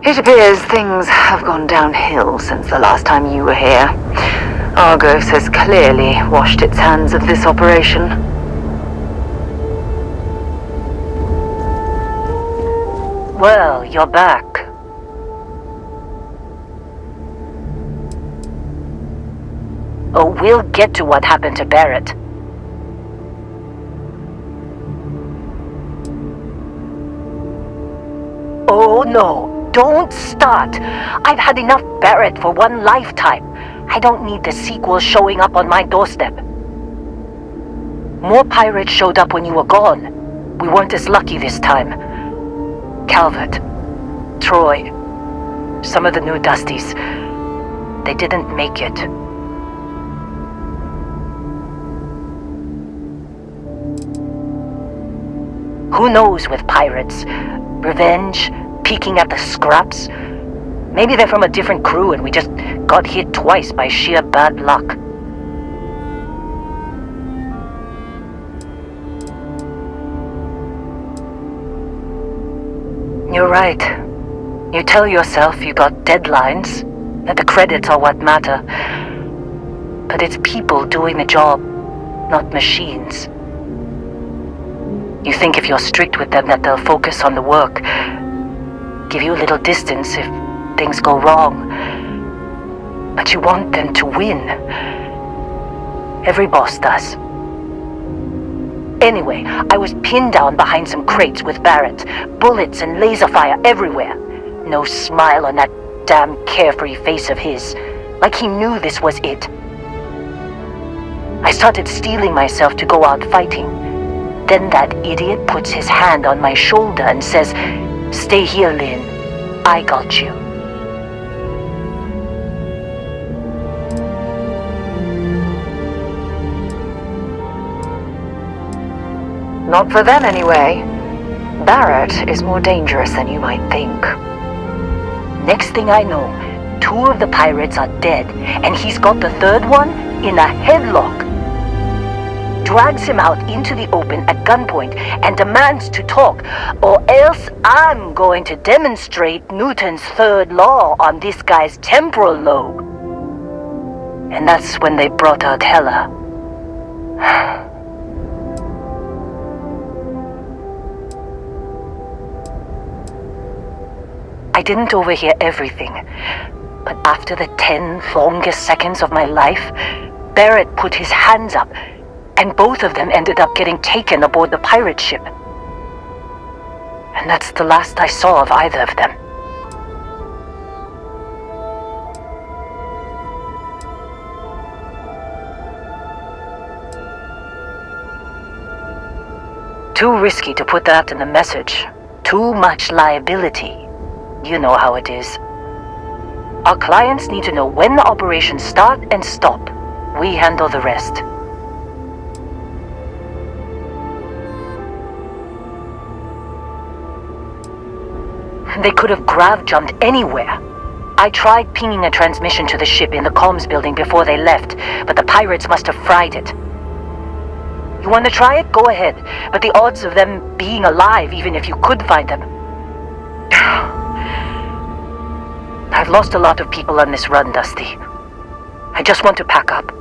It appears things have gone downhill since the last time you were here. Argos has clearly washed its hands of this operation. Well, you're back. Oh, we'll get to what happened to Barrett. Oh no, don't start. I've had enough Barrett for one lifetime. I don't need the sequel showing up on my doorstep. More pirates showed up when you were gone. We weren't as lucky this time. Calvert, Troy, some of the new Dusties, they didn't make it. Who knows with pirates? Revenge? Peeking at the scraps? Maybe they're from a different crew and we just got hit twice by sheer bad luck. You're right. You tell yourself you got deadlines, that the credits are what matter. But it's people doing the job, not machines. You think if you're strict with them that they'll focus on the work, give you a little distance if things go wrong. But you want them to win. Every boss does. Anyway, I was pinned down behind some crates with Barrett. Bullets and laser fire everywhere. No smile on that damn carefree face of his. Like he knew this was it. I started steeling myself to go out fighting. Then that idiot puts his hand on my shoulder and says, "Stay here, Lynn. I got you." Not for them, anyway. Barrett is more dangerous than you might think. Next thing I know, 2 of the pirates are dead, and he's got the 3rd one in a headlock. Drags him out into the open at gunpoint and demands to talk, or else I'm going to demonstrate Newton's 3rd law on this guy's temporal lobe. And that's when they brought out Hella. I didn't overhear everything, but after the 10 longest seconds of my life, Barrett put his hands up, and both of them ended up getting taken aboard the pirate ship. And that's the last I saw of either of them. Too risky to put that in the message. Too much liability. You know how it is. Our clients need to know when the operations start and stop. We handle the rest. They could have grav-jumped anywhere. I tried pinging a transmission to the ship in the comms building before they left, but the pirates must have fried it. You want to try it? Go ahead. But the odds of them being alive, even if you could find them... I've lost a lot of people on this run, Dusty. I just want to pack up.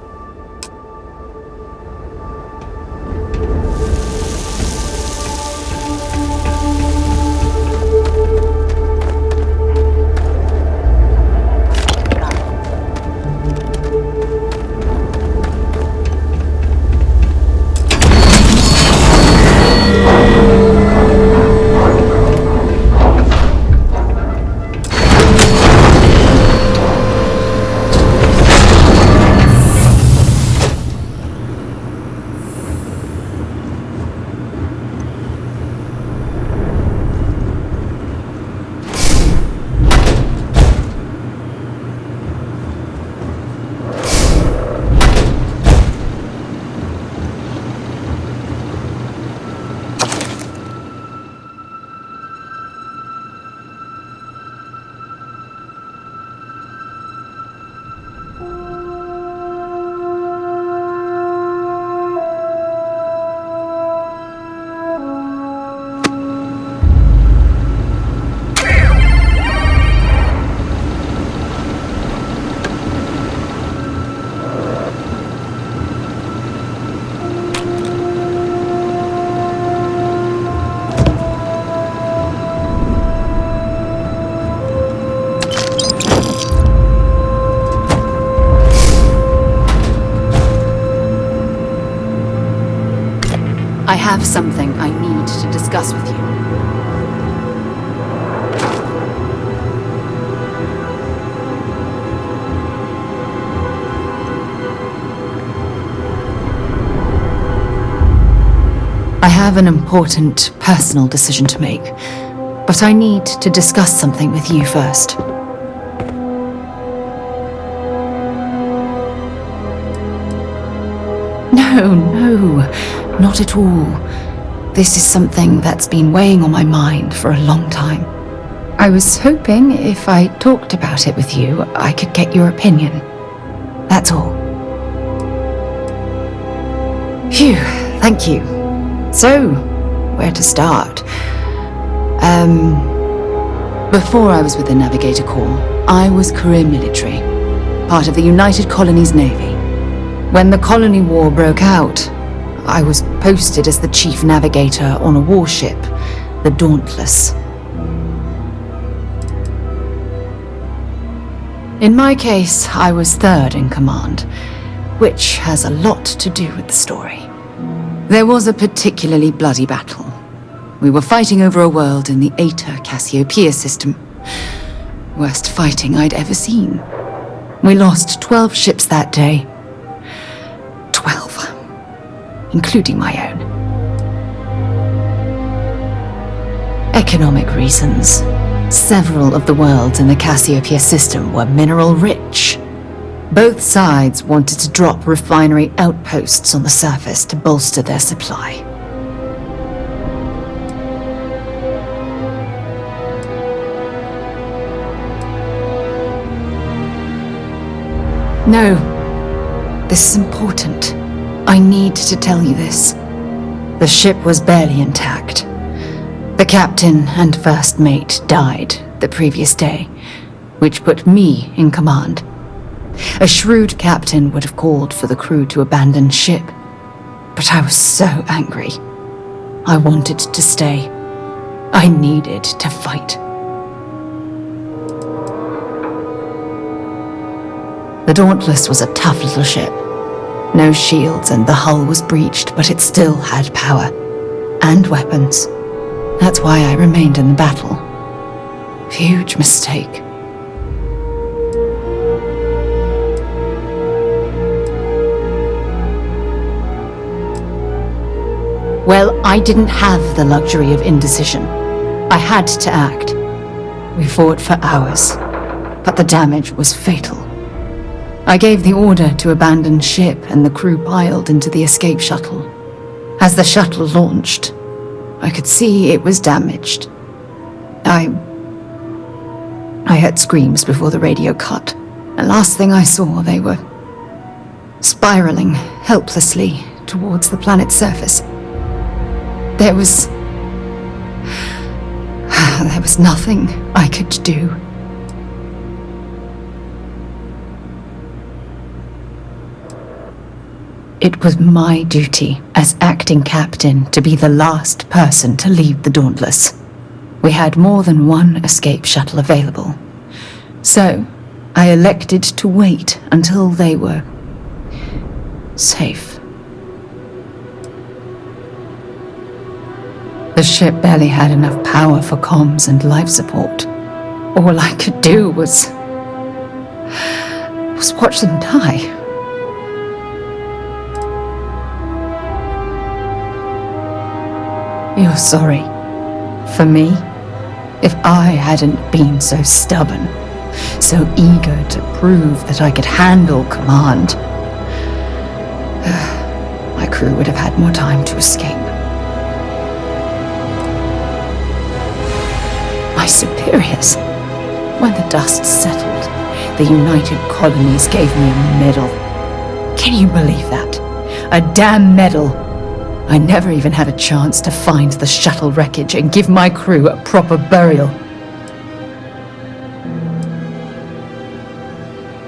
I have something I need to discuss with you. I have an important personal decision to make, but I need to discuss something with you first. No, not at all. This is something that's been weighing on my mind for a long time. I was hoping if I talked about it with you, I could get your opinion. That's all. Phew, thank you. So, where to start? Before I was with the Navigator Corps, I was career military, part of the United Colonies Navy. When the Colony War broke out, I was posted as the chief navigator on a warship, the Dauntless. In my case, I was third in command, which has a lot to do with the story. There was a particularly bloody battle. We were fighting over a world in the Eta Cassiopeia system. Worst fighting I'd ever seen. We lost 12 ships that day. 12. Including my own. Economic reasons. Several of the worlds in the Cassiopeia system were mineral rich. Both sides wanted to drop refinery outposts on the surface to bolster their supply. No, this is important. I need to tell you this. The ship was barely intact. The captain and first mate died the previous day, which put me in command. A shrewd captain would have called for the crew to abandon ship, but I was so angry. I wanted to stay. I needed to fight. The Dauntless was a tough little ship. No shields and the hull was breached, but it still had power. And weapons. That's why I remained in the battle. Huge mistake. Well, I didn't have the luxury of indecision. I had to act. We fought for hours, but the damage was fatal. I gave the order to abandon ship and the crew piled into the escape shuttle. As the shuttle launched, I could see it was damaged. I heard screams before the radio cut, and last thing I saw, they were spiraling helplessly towards the planet's surface. There was nothing I could do. It was my duty as acting captain to be the last person to leave the Dauntless. We had more than one escape shuttle available. So, I elected to wait until they were safe. The ship barely had enough power for comms and life support. All I could do was watch them die. You're sorry. For me? If I hadn't been so stubborn, so eager to prove that I could handle command, my crew would have had more time to escape. My superiors. When the dust settled, the United Colonies gave me a medal. Can you believe that? A damn medal. I never even had a chance to find the shuttle wreckage and give my crew a proper burial.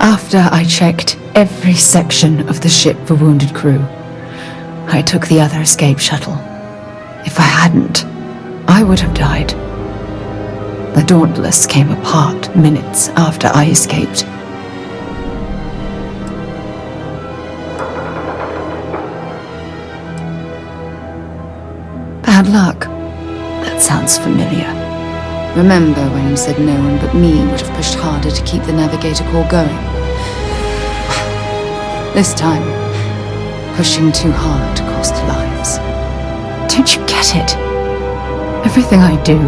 After I checked every section of the ship for wounded crew, I took the other escape shuttle. If I hadn't, I would have died. The Dauntless came apart minutes after I escaped. Bad luck. That sounds familiar. Remember when you said no one but me would have pushed harder to keep the navigator core going? This time, pushing too hard cost lives. Don't you get it? Everything I do,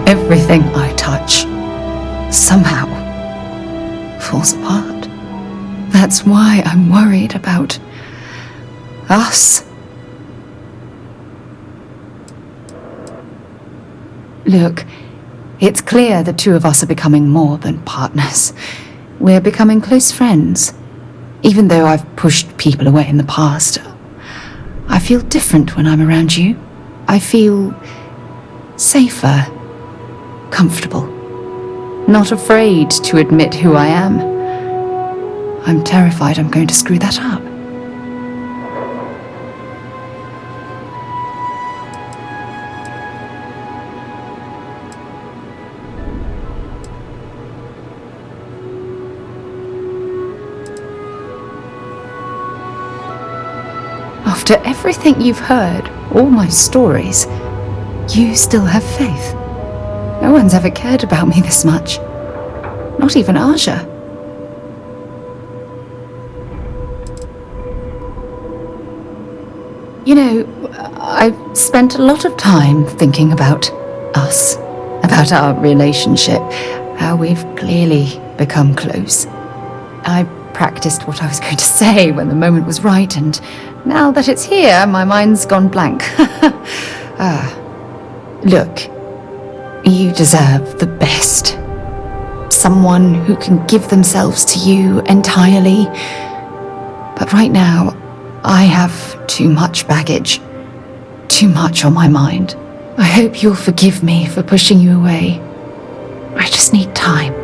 everything I touch, somehow falls apart. That's why I'm worried about us. Look, it's clear the two of us are becoming more than partners. We're becoming close friends. Even though I've pushed people away in the past, I feel different when I'm around you. I feel safer, comfortable, not afraid to admit who I am. I'm terrified I'm going to screw that up. After everything you've heard, all my stories, you still have faith. No one's ever cared about me this much. Not even Aja. You know, I've spent a lot of time thinking about us, about our relationship, how we've clearly become close. I practiced what I was going to say when the moment was right, and now that it's here, my mind's gone blank. Look, you deserve the best. Someone who can give themselves to you entirely. But right now, I have too much baggage. Too much on my mind. I hope you'll forgive me for pushing you away. I just need time.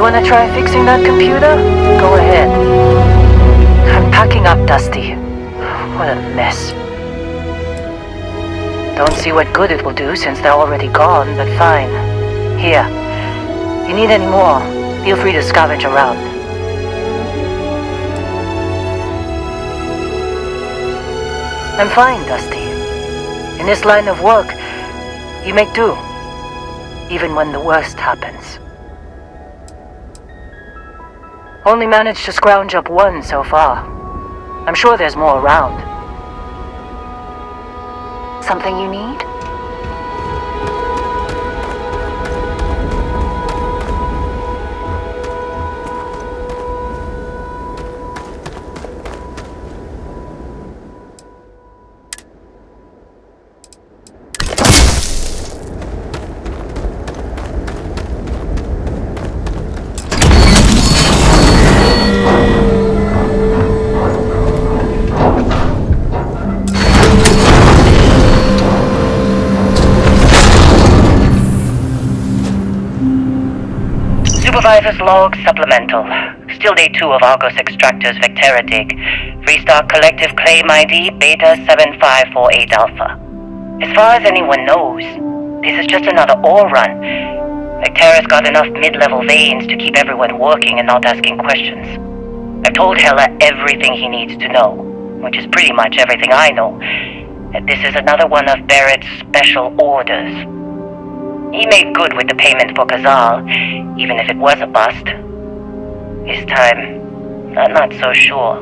Wanna try fixing that computer? Go ahead. I'm packing up, Dusty. What a mess. Don't see what good it will do since they're already gone, but fine. Here. You need any more, feel free to scavenge around. I'm fine, Dusty. In this line of work, you make do, even when the worst happens. Only managed to scrounge up one so far. I'm sure there's more around. Something you need? Supervisor's log supplemental. Still day 2 of Argos Extractor's Vectera dig. Restart collective claim ID Beta 7548 Alpha. As far as anyone knows, this is just another ore run. Vectera's got enough mid-level veins to keep everyone working and not asking questions. I've told Hella everything he needs to know, which is pretty much everything I know. This is another one of Barrett's special orders. He made good with the payment for Kazal, even if it was a bust. This time, I'm not so sure.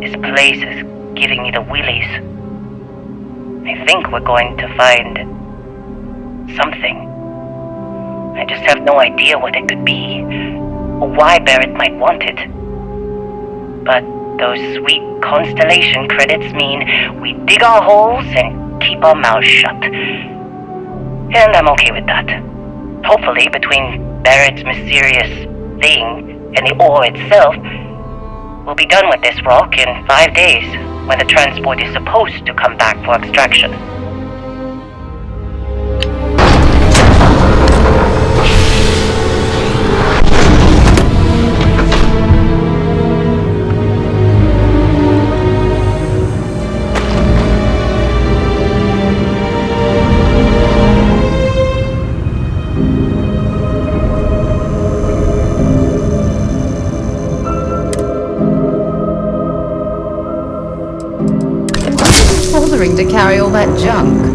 This place is giving me the willies. I think we're going to find something. I just have no idea what it could be, or why Barrett might want it. But those sweet constellation credits mean we dig our holes and keep our mouths shut. And I'm okay with that. Hopefully, between Barrett's mysterious thing and the ore itself, we'll be done with this rock in 5 days, when the transport is supposed to come back for extraction. Bothering to carry all that junk.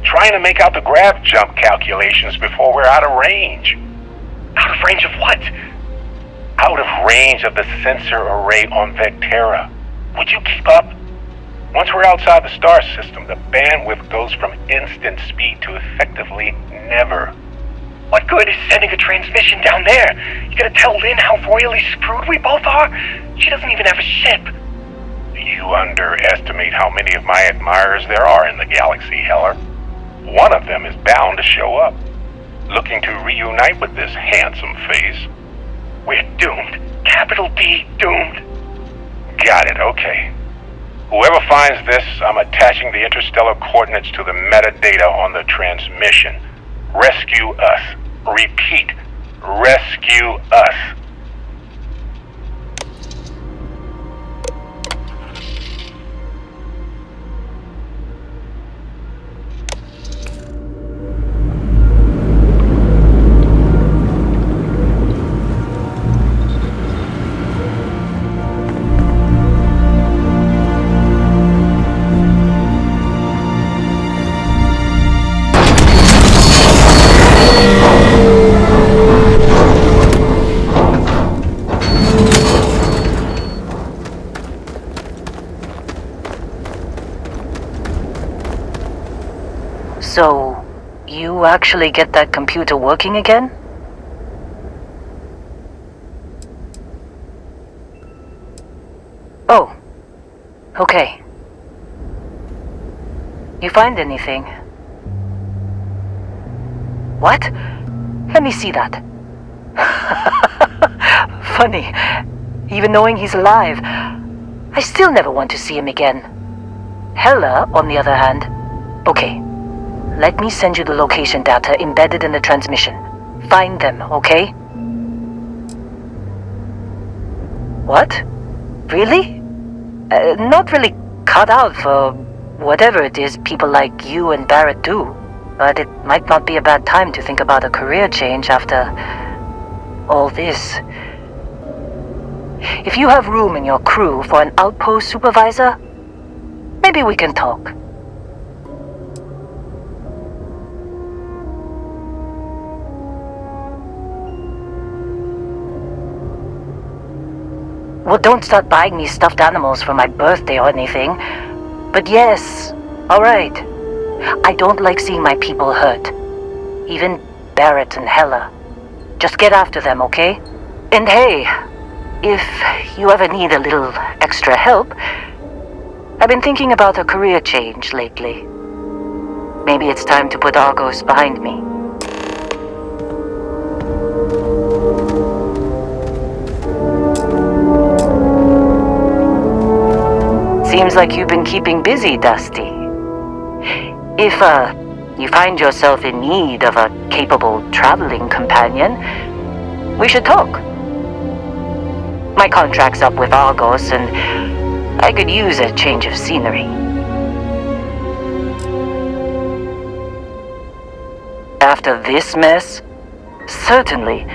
Trying to make out the grav jump calculations before we're out of range. Out of range of what? Out of range of the sensor array on Vectera. Would you keep up? Once we're outside the star system, the bandwidth goes from instant speed to effectively never. What good is sending a transmission down there? You gonna tell Lynn how royally screwed we both are? She doesn't even have a ship. You underestimate how many of my admirers there are in the galaxy, Heller. One of them is bound to show up, looking to reunite with this handsome face. We're doomed. Capital D, doomed. Got it, okay. Whoever finds this, I'm attaching the interstellar coordinates to the metadata on the transmission. Rescue us. Repeat, rescue us. So, you actually get that computer working again? Oh, okay. You find anything? What? Let me see that. Funny. Even knowing he's alive, I still never want to see him again. Hella, on the other hand, okay. Let me send you the location data embedded in the transmission. Find them, okay? What? Really? Not really cut out for whatever it is people like you and Barrett do. But it might not be a bad time to think about a career change after all this. If you have room in your crew for an outpost supervisor, maybe we can talk. Well, don't start buying me stuffed animals for my birthday or anything. But yes, alright. I don't like seeing my people hurt. Even Barrett and Hella. Just get after them, okay? And hey, if you ever need a little extra help, I've been thinking about a career change lately. Maybe it's time to put Argos behind me. Seems like you've been keeping busy, Dusty. If, you find yourself in need of a capable traveling companion, we should talk. My contract's up with Argos, and I could use a change of scenery. After this mess? Certainly.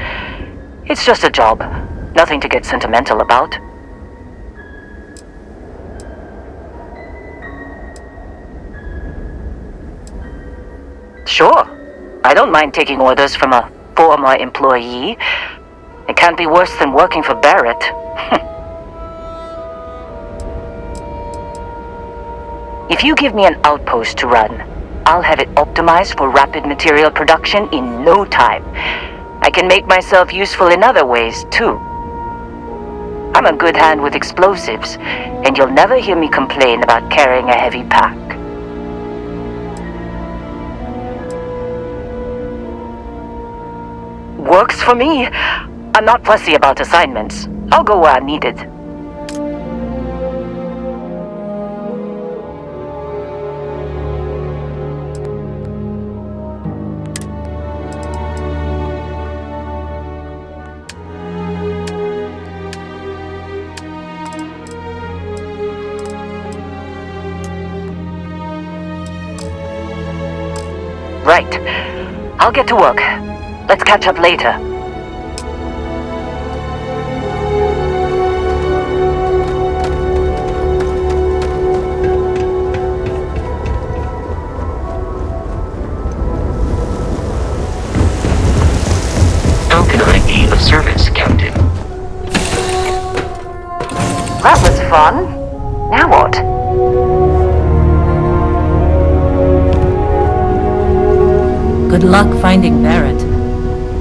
It's just a job. Nothing to get sentimental about. Sure. I don't mind taking orders from a former employee. It can't be worse than working for Barrett. If you give me an outpost to run, I'll have it optimized for rapid material production in no time. I can make myself useful in other ways, too. I'm a good hand with explosives, and you'll never hear me complain about carrying a heavy pack. Works for me. I'm not fussy about assignments. I'll go where I'm needed. Right. I'll get to work. Let's catch up later. How can I be of service, Captain? That was fun. Now what? Good luck finding Barrett.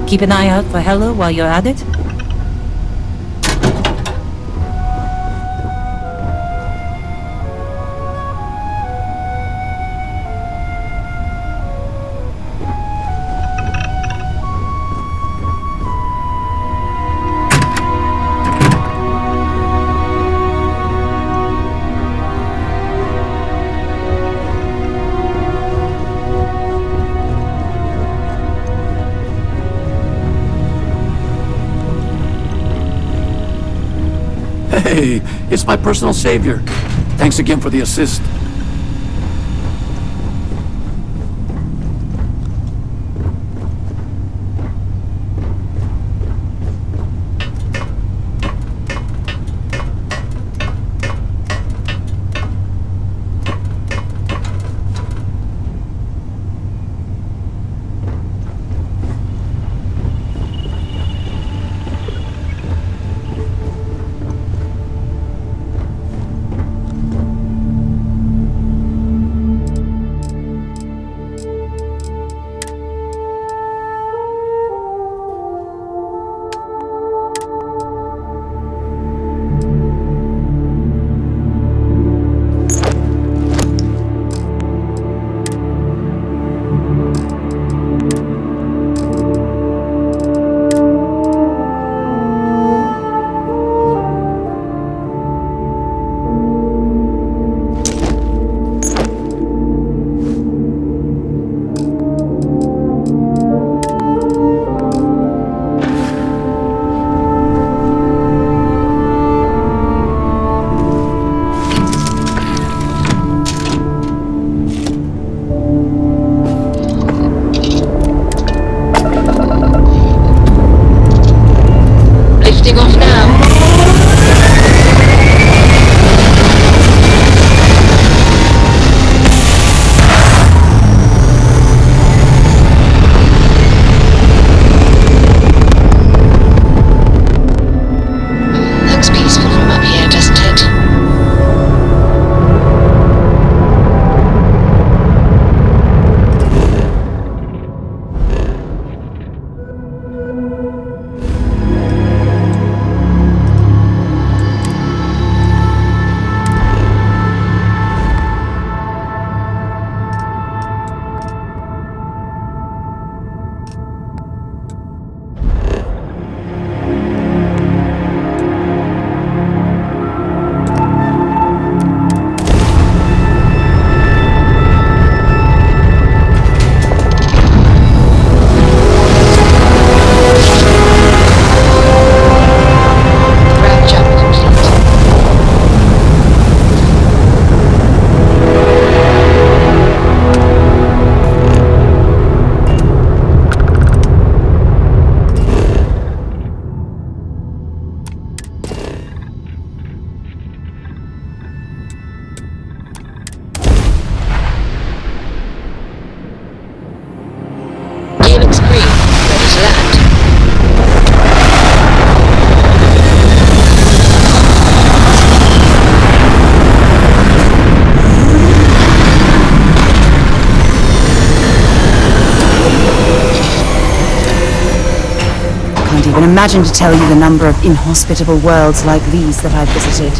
Keep an eye out for Hella while you're at it. Hey, it's my personal savior. Thanks again for the assist. even imagine to tell you the number of inhospitable worlds like these that I've visited.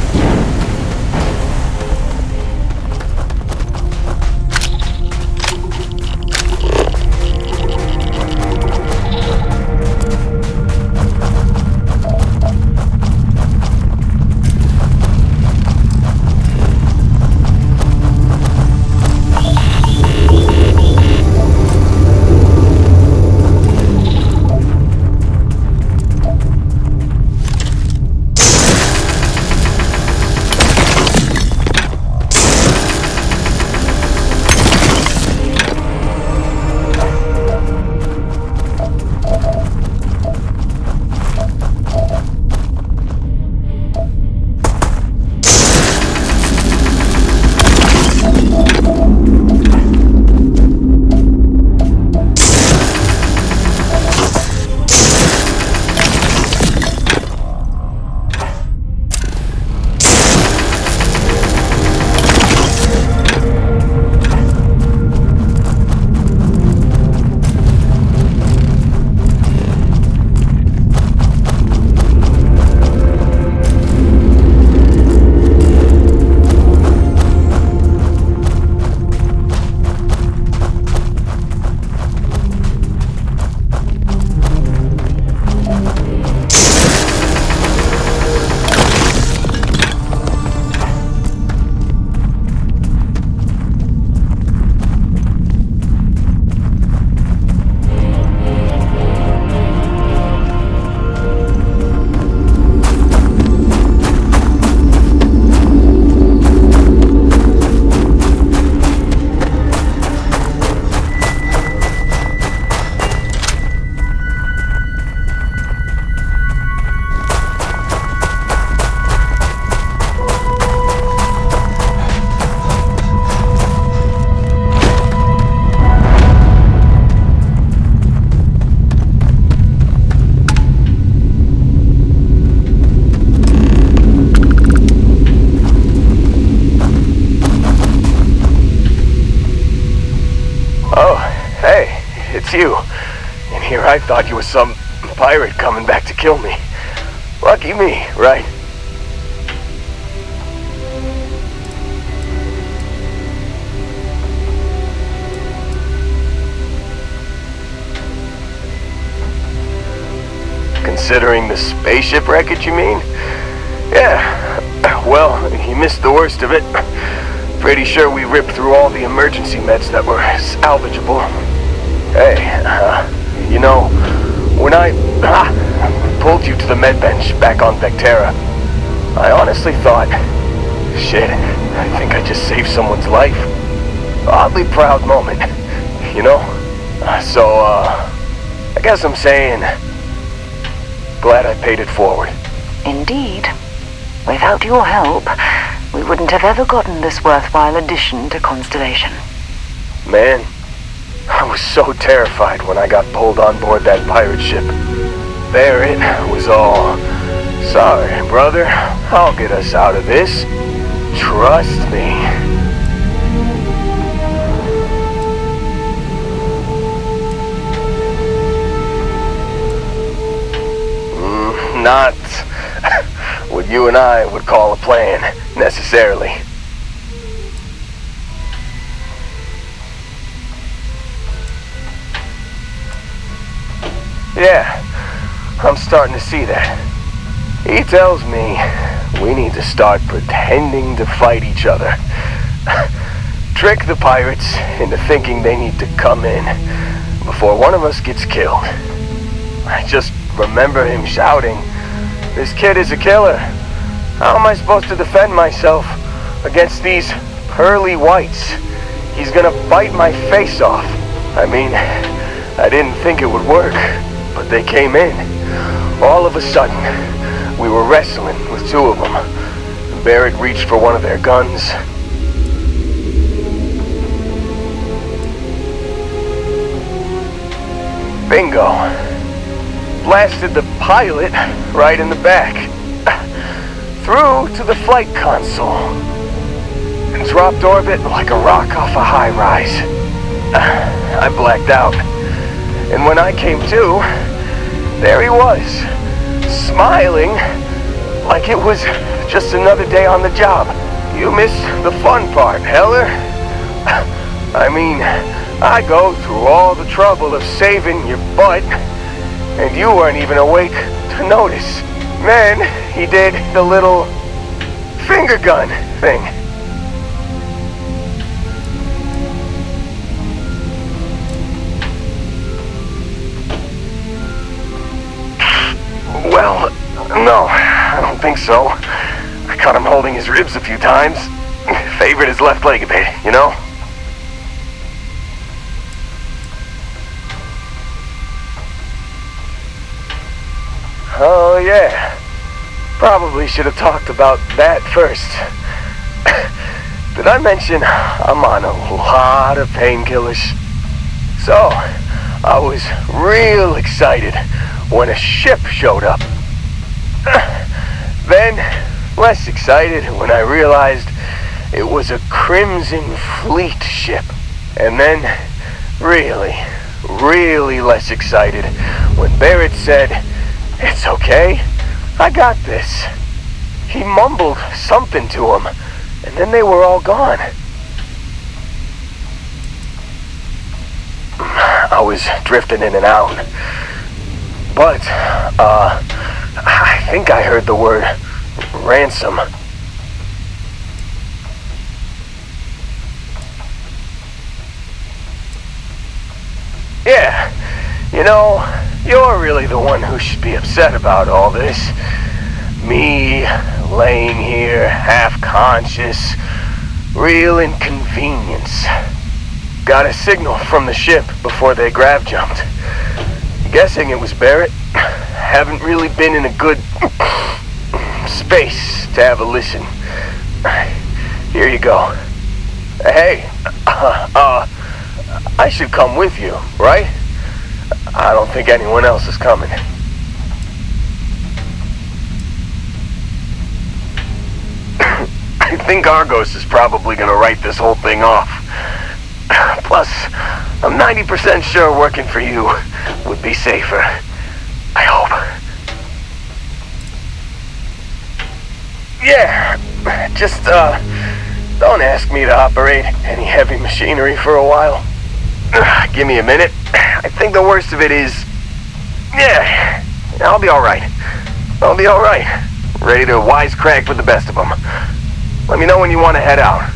You. And here I thought you were some pirate coming back to kill me. Lucky me, right? Considering the spaceship wreckage, you mean? Yeah. Well, you missed the worst of it. Pretty sure we ripped through all the emergency meds that were salvageable. Hey, you know, when I pulled you to the med bench back on Vectera, I honestly thought, shit, I think I just saved someone's life. Oddly proud moment, you know? So, I guess I'm saying, glad I paid it forward. Indeed. Without your help, we wouldn't have ever gotten this worthwhile addition to Constellation. Man, I was so terrified when I got pulled on board that pirate ship. There it was all, sorry, brother, I'll get us out of this. Trust me. Not what you and I would call a plan, necessarily. Yeah, I'm starting to see that. He tells me we need to start pretending to fight each other. Trick the pirates into thinking they need to come in before one of us gets killed. I just remember him shouting, "This kid is a killer. How am I supposed to defend myself against these pearly whites? He's gonna bite my face off." I mean, I didn't think it would work. But they came in. All of a sudden, we were wrestling with two of them. Barrett reached for one of their guns. Bingo. Blasted the pilot right in the back. Through to the flight console. And dropped orbit like a rock off a high-rise. I blacked out. And when I came to, there he was, smiling like it was just another day on the job. You missed the fun part, Heller. I mean, I go through all the trouble of saving your butt, and you weren't even awake to notice. Then he did the little finger gun thing. Well, no, I don't think so. I caught him holding his ribs a few times. Favored his left leg a bit, you know? Oh, yeah. Probably should have talked about that first. Did I mention I'm on a lot of painkillers? So, I was real excited when a ship showed up. Then, less excited when I realized it was a Crimson Fleet ship. And then, really less excited when Barrett said, "It's okay, I got this." He mumbled something to him, and then they were all gone. I was drifting in and out. But, I think I heard the word ransom. Yeah, you know, you're really the one who should be upset about all this. Me, laying here, half-conscious, real inconvenience. Got a signal from the ship before they grav jumped. Guessing it was Barrett. Haven't really been in a good space to have a listen. Here you go. Hey, I should come with you, right? I don't think anyone else is coming. I think Argos is probably gonna write this whole thing off. Plus, I'm 90% sure working for you would be safer. I hope. Yeah, just, don't ask me to operate any heavy machinery for a while. Give me a minute. I think the worst of it is... Yeah, I'll be alright. I'll be alright. Ready to wisecrack with the best of them. Let me know when you want to head out.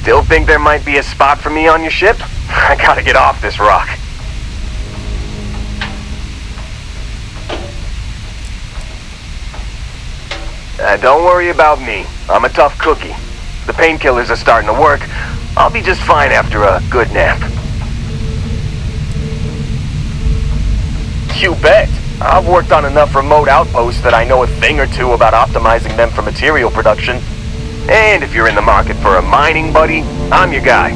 Still think there might be a spot for me on your ship? I gotta get off this rock. Don't worry about me. I'm a tough cookie. The painkillers are starting to work. I'll be just fine after a good nap. You bet. I've worked on enough remote outposts that I know a thing or two about optimizing them for material production. And if you're in the market for a mining buddy, I'm your guy.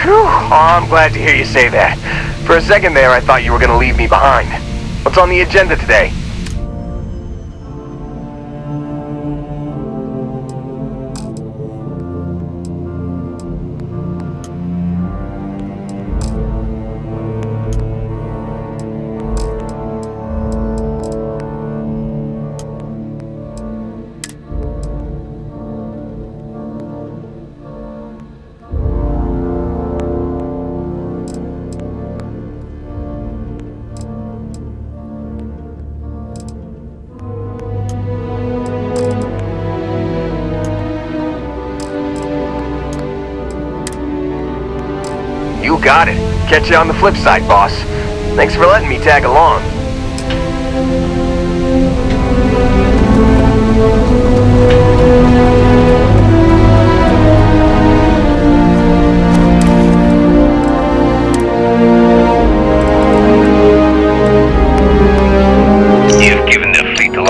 Phew, oh, I'm glad to hear you say that. For a second there, I thought you were gonna leave me behind. What's on the agenda today? You got it. Catch you on the flip side, boss. Thanks for letting me tag along.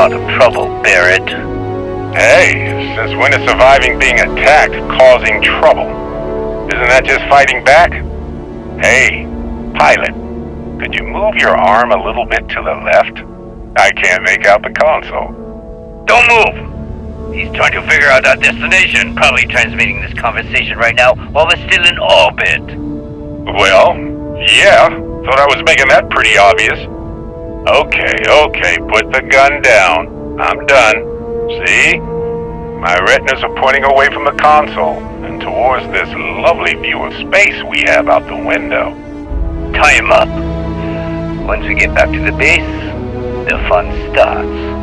lot of trouble, Barrett. Hey, since when is surviving being attacked causing trouble? Isn't that just fighting back? Hey, pilot, could you move your arm a little bit to the left? I can't make out the console. Don't move! He's trying to figure out our destination, probably transmitting this conversation right now while we're still in orbit. Well, yeah, thought I was making that pretty obvious. Okay, put the gun down. I'm done. See? My retinas are pointing away from the console and towards this lovely view of space we have out the window. Tie him up. Once we get back to the base, the fun starts.